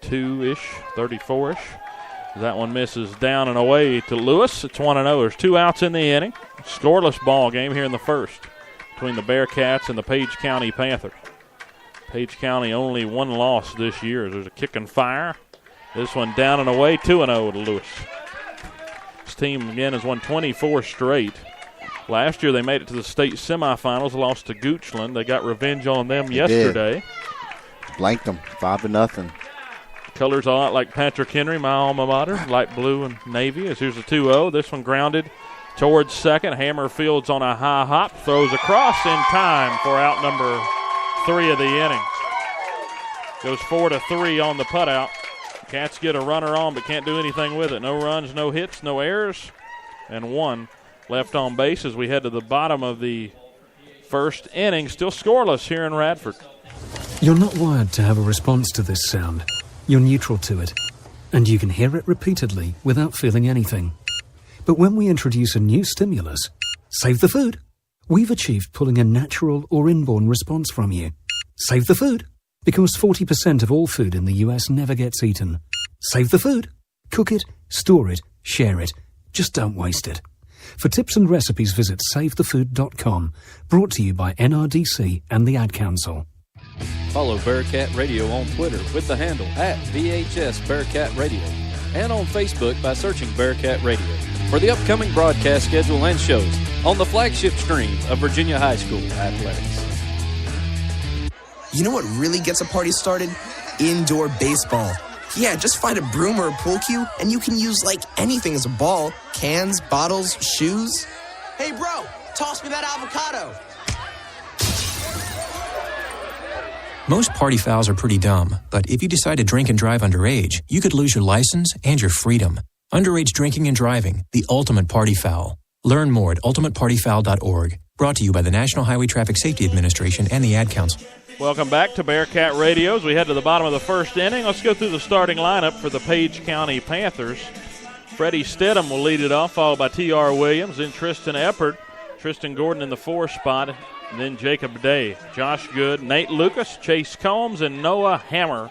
32-ish, 34-ish. That one misses down and away to Lewis. It's 1-0. There's 2 outs in the inning. Scoreless ball game here in the first between the Bearcats and the Page County Panthers. Page County only 1 loss this year. There's a kick and fire. This one down and away, 2-0 to Lewis. This team, again, has won 24 straight. Last year they made it to the state semifinals, lost to Goochland. They got revenge on them yesterday. Blanked them, 5-0. Colors a lot like Patrick Henry, my alma mater, light blue and navy. As here's a 2-0. This one grounded towards second. Hammer fields on a high hop, throws across in time for out number 3 of the inning. Goes 4-3 on the putout. Cats get a runner on but can't do anything with it. No runs, no hits, no errors, and 1 left on base as we head to the bottom of the first inning. Still scoreless here in Radford. You're not wired to have a response to this sound. You're neutral to it, and you can hear it repeatedly without feeling anything. But when we introduce a new stimulus, Save the Food, we've achieved pulling a natural or inborn response from you. Save the Food, because 40% of all food in the US never gets eaten. Save the food. Cook it, store it, share it. Just don't waste it. For tips and recipes, visit SaveTheFood.com. Brought to you by NRDC and the Ad Council. Follow Bearcat Radio on Twitter with the handle @VHS Bearcat Radio and on Facebook by searching Bearcat Radio for the upcoming broadcast schedule and shows on the flagship stream of Virginia High School Athletics. You know what really gets a party started? Indoor baseball. Yeah, just find a broom or a pool cue, and you can use like anything as a ball. Cans, bottles, shoes. Hey, bro, toss me that avocado. Most party fouls are pretty dumb, but if you decide to drink and drive underage, you could lose your license and your freedom. Underage drinking and driving, the ultimate party foul. Learn more at ultimatepartyfoul.org. Brought to you by the National Highway Traffic Safety Administration and the Ad Council. Welcome back to Bearcat Radio as we head to the bottom of the first inning. Let's go through the starting lineup for the Page County Panthers. Freddie Stidham will lead it off, followed by T.R. Williams, then Tristan Eppert, Tristan Gordon in the 4 spot, and then Jacob Day. Josh Good, Nate Lucas, Chase Combs, and Noah Hammer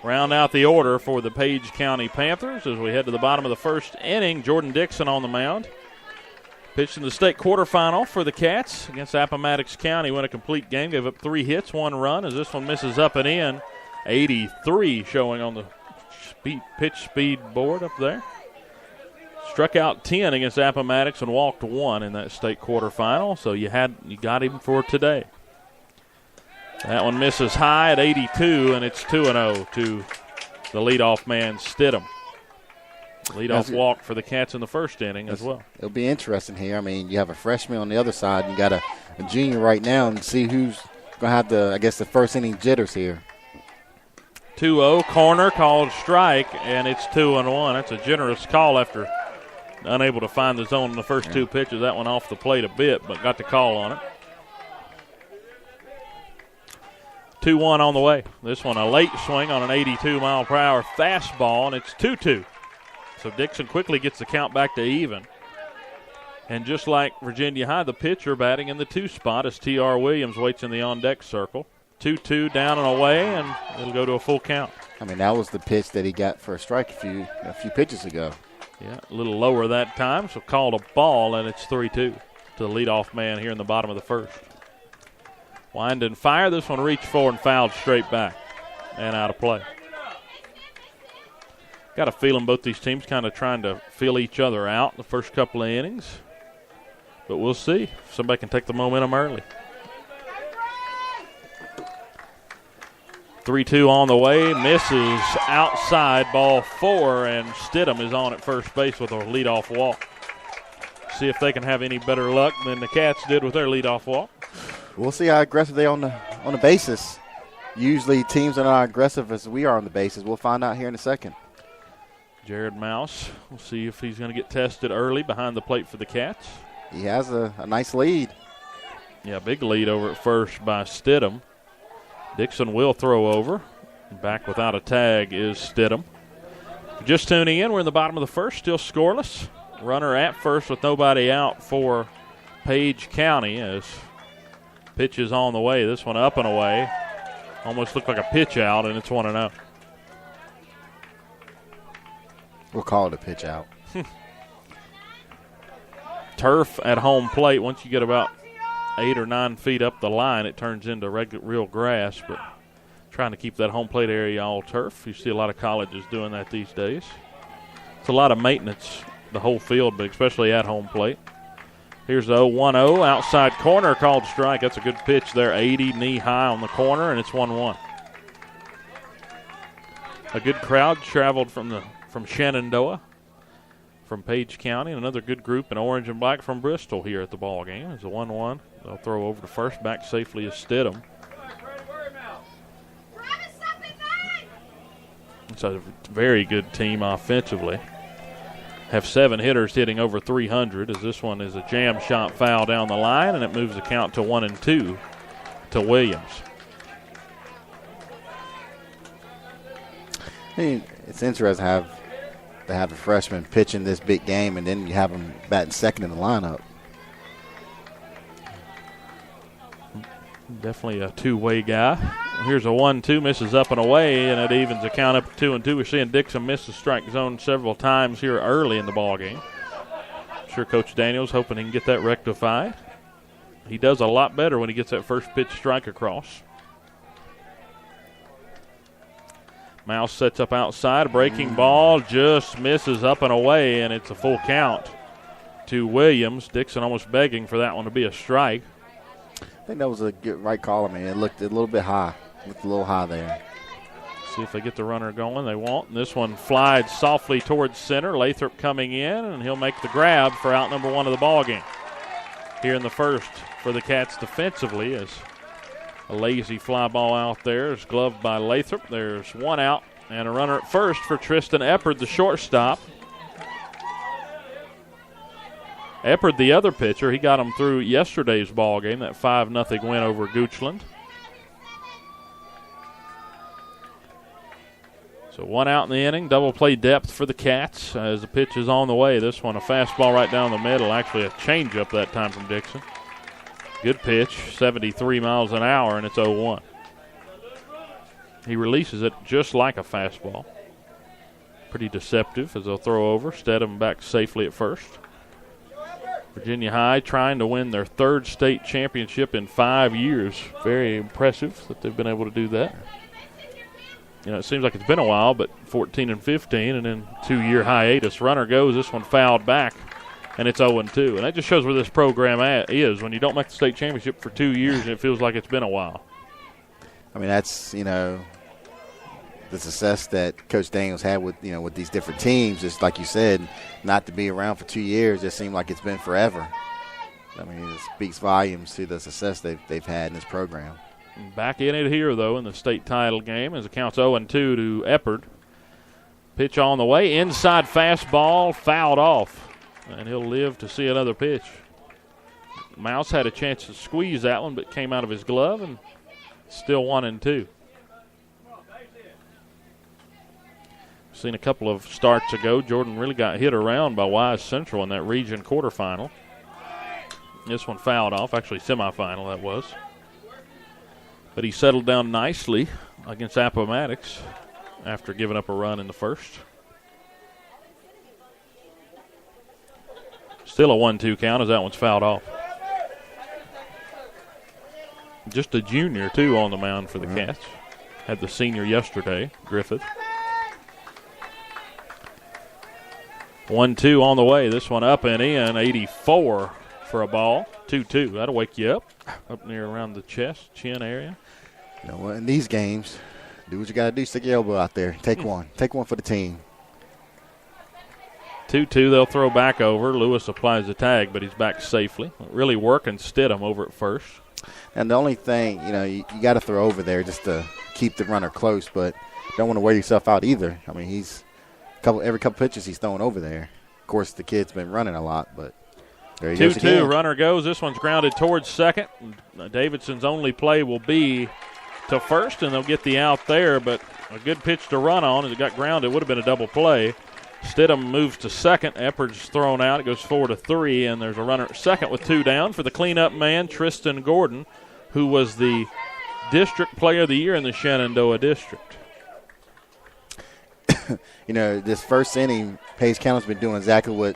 round out the order for the Page County Panthers. As we head to the bottom of the first inning, Jordan Dixon on the mound. Pitched in the state quarterfinal for the Cats against Appomattox County. Won a complete game, gave up 3 hits, 1 run. As this one misses up and in, 83 showing on the pitch speed board up there. Struck out 10 against Appomattox and walked 1 in that state quarterfinal. So you got him for today. That one misses high at 82, and it's 2-0 to the leadoff man Stidham. Leadoff walk for the Cats in the first inning as well. It'll be interesting here. I mean, you have a freshman on the other side. You got a junior right now, and see who's going to have the first inning jitters here. 2-0, corner called strike, and it's 2-1. That's a generous call after unable to find the zone in the first 2 pitches. That one off the plate a bit, but got the call on it. 2-1 on the way. This one a late swing on an 82-mile-per-hour fastball, and it's 2-2. So Dixon quickly gets the count back to even. And just like Virginia High, the pitcher batting in the 2 spot as T.R. Williams waits in the on-deck circle. 2-2 down and away, and it'll go to a full count. I mean, that was the pitch that he got for a strike a few pitches ago. Yeah, a little lower that time, so called a ball, and it's 3-2 to the leadoff man here in the bottom of the first. Wind and fire. This one reached for and fouled straight back and out of play. Got a feeling both these teams kind of trying to feel each other out the first couple of innings. But we'll see if somebody can take the momentum early. 3-2 on the way. Misses outside, ball 4, and Stidham is on at first base with a leadoff walk. See if they can have any better luck than the Cats did with their leadoff walk. We'll see how aggressive they are on the bases. Usually teams are not aggressive as we are on the bases. We'll find out here in a second. Jared Mouse, we'll see if he's going to get tested early behind the plate for the Cats. He has a nice lead. Yeah, big lead over at first by Stidham. Dixon will throw over. Back without a tag is Stidham. Just tuning in, we're in the bottom of the first, still scoreless. Runner at first with nobody out for Page County as pitch is on the way. This one up and away. Almost looked like a pitch out, and it's 1-0. We'll call it a pitch out. Turf at home plate. Once you get about 8 or 9 feet up the line, it turns into real grass, but trying to keep that home plate area all turf. You see a lot of colleges doing that these days. It's a lot of maintenance, the whole field, but especially at home plate. Here's the 0-1-0 outside corner, called strike. That's a good pitch there, 80 knee high on the corner, and it's 1-1. A good crowd traveled from Shenandoah, from Page County, and another good group in orange and black from Bristol here at the ball game. It's a 1-1. They'll throw over to first, back safely is Stidham. It's a very good team offensively. Have 7 hitters hitting over 300, as this one is a jam shot foul down the line, and it moves the count to 1-2 to Williams. I mean, it's interesting to have a freshman pitching this big game, and then you have him batting second in the lineup. Definitely a two-way guy. Here's a 1-2, misses up and away, and it evens the count up to 2-2. We're seeing Dixon miss the strike zone several times here early in the ball game. I'm sure Coach Daniels hoping he can get that rectified. He does a lot better when he gets that first pitch strike across. Mouse sets up outside. A breaking ball just misses up and away, and it's a full count to Williams. Dixon almost begging for that one to be a strike. I think that was a good right call. I mean, it looked a little bit high. Looked a little high there. See if they get the runner going. They won't. And this one flies softly towards center. Lathrop coming in, and he'll make the grab for out number 1 of the ball game. Here in the first for the Cats defensively is a lazy fly ball out there. It's gloved by Lathrop. There's 1 out and a runner at first for Tristan Eppard, the shortstop. Eppard, the other pitcher, he got him through yesterday's ball game, that 5-0 win over Goochland. So 1 out in the inning, double play depth for the Cats as the pitch is on the way. This one a fastball right down the middle, actually a changeup that time from Dixon. Good pitch, 73 miles an hour, and it's 0-1. He releases it just like a fastball. Pretty deceptive as they'll throw over. Stedham back safely at first. Virginia High trying to win their 3rd state championship in 5 years. Very impressive that they've been able to do that. You know, it seems like it's been a while, but 14 and 15, and then 2-year hiatus. Runner goes. This one fouled back, and it's 0-2. And that just shows where this program is. When you don't make the state championship for 2 years, and it feels like it's been a while. I mean, that's, the success that Coach Daniels had with these different teams. Just like you said, not to be around for 2 years, it seemed like it's been forever. I mean, it speaks volumes to the success they've had in this program. Back in it here, though, in the state title game as it counts 0-2 to Eppard. Pitch on the way. Inside fastball, fouled off. And he'll live to see another pitch. Mouse had a chance to squeeze that one, but came out of his glove, and still 1-2. Seen a couple of starts ago. Jordan really got hit around by Wise Central in that region quarterfinal. This one fouled off, actually semifinal that was. But he settled down nicely against Appomattox after giving up a run in the first. Still a 1-2 count as that one's fouled off. Just a junior, too, on the mound for the Cats. Had the senior yesterday, Griffith. 1-2 on the way. This one up and in, 84 for a ball. 2-2. That'll wake you up near around the chest, chin area. You know what? In these games, do what you got to do. Stick your elbow out there. Take one. Take one for the team. 2-2. They'll throw back over. Lewis applies the tag, but he's back safely. Really working Stidham over at first. And the only thing, you got to throw over there just to keep the runner close, but don't want to wear yourself out either. I mean, every couple pitches he's throwing over there. Of course, the kid's been running a lot, but there he goes again. 2-2, runner goes. This one's grounded towards second. Davidson's only play will be to first, and they'll get the out there, but a good pitch to run on as it got grounded. It would have been a double play. Stidham moves to second. Eppard's thrown out. It goes 4-3, and there's a runner at second with 2 down for the cleanup man, Tristan Gordon, who was the district player of the year in the Shenandoah district. this first inning, Page County's been doing exactly what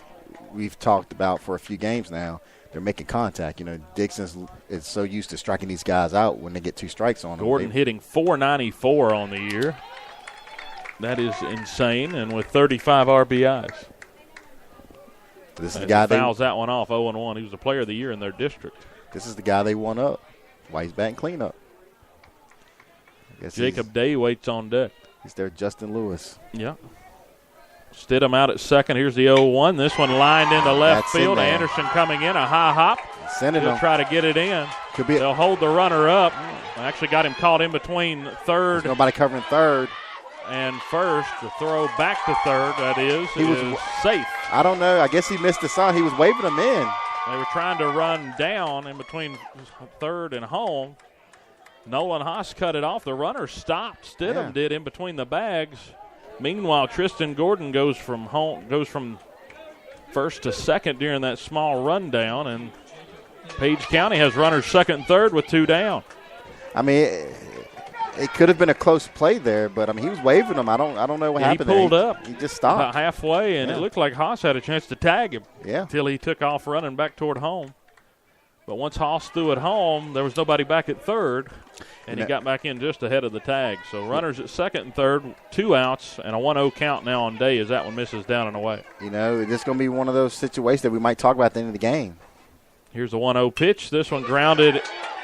we've talked about for a few games now. They're making contact. Dixon is so used to striking these guys out when they get 2 strikes on them. Gordon hitting .494 on the year. That is insane, and with 35 RBIs. This is the guy fouls that one off 0-1. He was the player of the year in their district. This is the guy they won up. Why he's batting cleanup. Jacob Day waits on deck. He's their Justin Lewis. Yeah. Stidham out at second. Here's the 0-1. This one lined into left field. Anderson coming in, a high hop. He'll try to get it in. They'll hold the runner up. Actually got him caught in between third. There's nobody covering third. And first, the throw back to third, is safe. I don't know. I guess he missed the sign. He was waving them in. They were trying to run down in between third and home. Nolan Haas cut it off. The runner stopped. Stidham did in between the bags. Meanwhile, Tristan Gordon goes from first to second during that small rundown, and Page County has runners second and third with 2 down. I mean, it could have been a close play there, but he was waving them. I don't know what happened. He pulled up. He just stopped about halfway, and it looked like Haas had a chance to tag him. Yeah. Until he took off running back toward home. But once Haas threw it home, there was nobody back at third, and he got back in just ahead of the tag. So runners at second and third, 2 outs, and a 1-0 count now on Day as that one misses down and away. It's going to be one of those situations that we might talk about at the end of the game. Here's the 1-0 pitch. This one grounded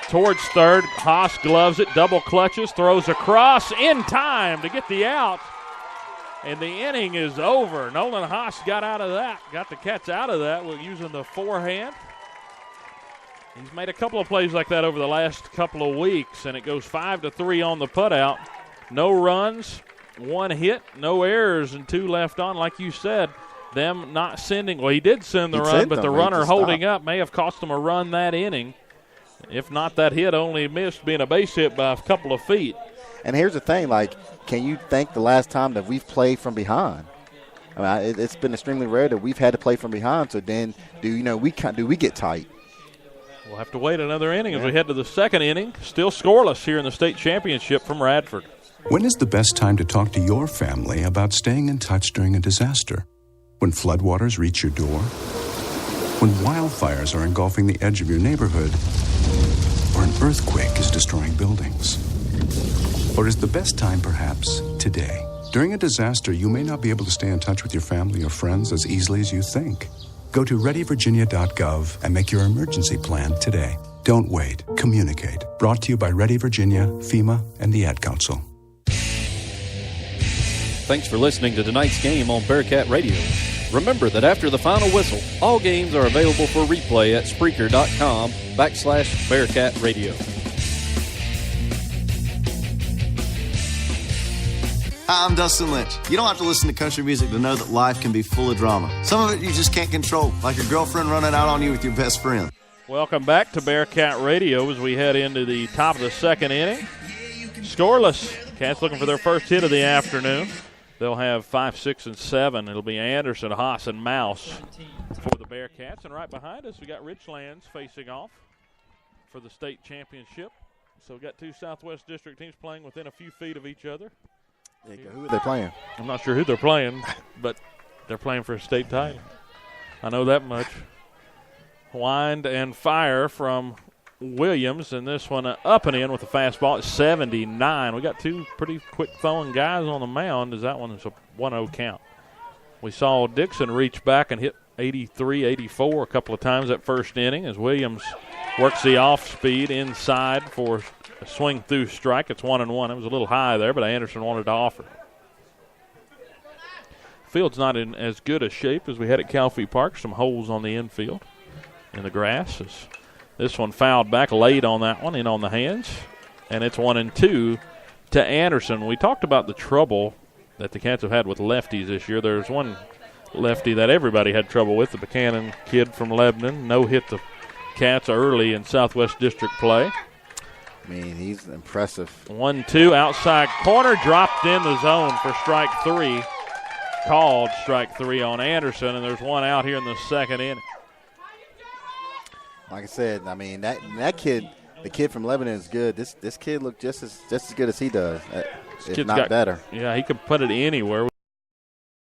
towards third. Haas gloves it, double clutches, throws across in time to get the out. And the inning is over. Nolan Haas got the Cats out of that using the forehand. He's made a couple of plays like that over the last couple of weeks, and it goes 5-3 on the putout. No runs, 1 hit, no errors, and 2 left on. Like you said, them not sending. Well, he did send the run, but the runner holding up may have cost them a run that inning. If not, that hit only missed being a base hit by a couple of feet. And here's the thing, can you think the last time that we've played from behind? It's been extremely rare that we've had to play from behind. So then, do we get tight? We'll have to wait another inning as we head to the second inning. Still scoreless here in the state championship from Radford. When is the best time to talk to your family about staying in touch during a disaster? When floodwaters reach your door? When wildfires are engulfing the edge of your neighborhood? Or an earthquake is destroying buildings? Or is the best time perhaps today? During a disaster, you may not be able to stay in touch with your family or friends as easily as you think. Go to readyvirginia.gov and make your emergency plan today. Don't wait. Communicate. Brought to you by Ready Virginia, FEMA, and the Ad Council. Thanks for listening to tonight's game on Bearcat Radio. Remember that after the final whistle, all games are available for replay at Spreaker.com/Bearcat Radio. Hi, I'm Dustin Lynch. You don't have to listen to country music to know that life can be full of drama. Some of it you just can't control, like your girlfriend running out on you with your best friend. Welcome back to Bearcat Radio as we head into the top of the second inning. Scoreless. Cats looking for their first hit of the afternoon. They'll have 5, 6, and 7. It'll be Anderson, Haas, and Mouse for the Bearcats. And right behind us, we got Richlands facing off for the state championship. So we've got 2 Southwest District teams playing within a few feet of each other. Who are they playing? I'm not sure who they're playing, but they're playing for a state title. I know that much. Wind and fire from Williams, and this one up and in with a fastball at 79. We got 2 pretty quick throwing guys on the mound as that one is a 1-0 count. We saw Dixon reach back and hit 83, 84 a couple of times that first inning as Williams works the off speed inside for a swing through strike. It's 1-1. It was a little high there, but Anderson wanted to offer. Field's not in as good a shape as we had at Calfee Park. Some holes on the infield in the grass. This one fouled back late on that one, in on the hands. And it's 1-2 to Anderson. We talked about the trouble that the Cats have had with lefties this year. There's one lefty that everybody had trouble with, the Buchanan kid from Lebanon. No hit the Cats early in Southwest District play. I mean, he's impressive. 1-2, outside corner, dropped in the zone for strike 3. Called strike 3 on Anderson, and there's one out here in the second inning. Like I said, I mean, that kid, the kid from Lebanon is good. This kid looked just as good as he does, if not better. Yeah, he can put it anywhere.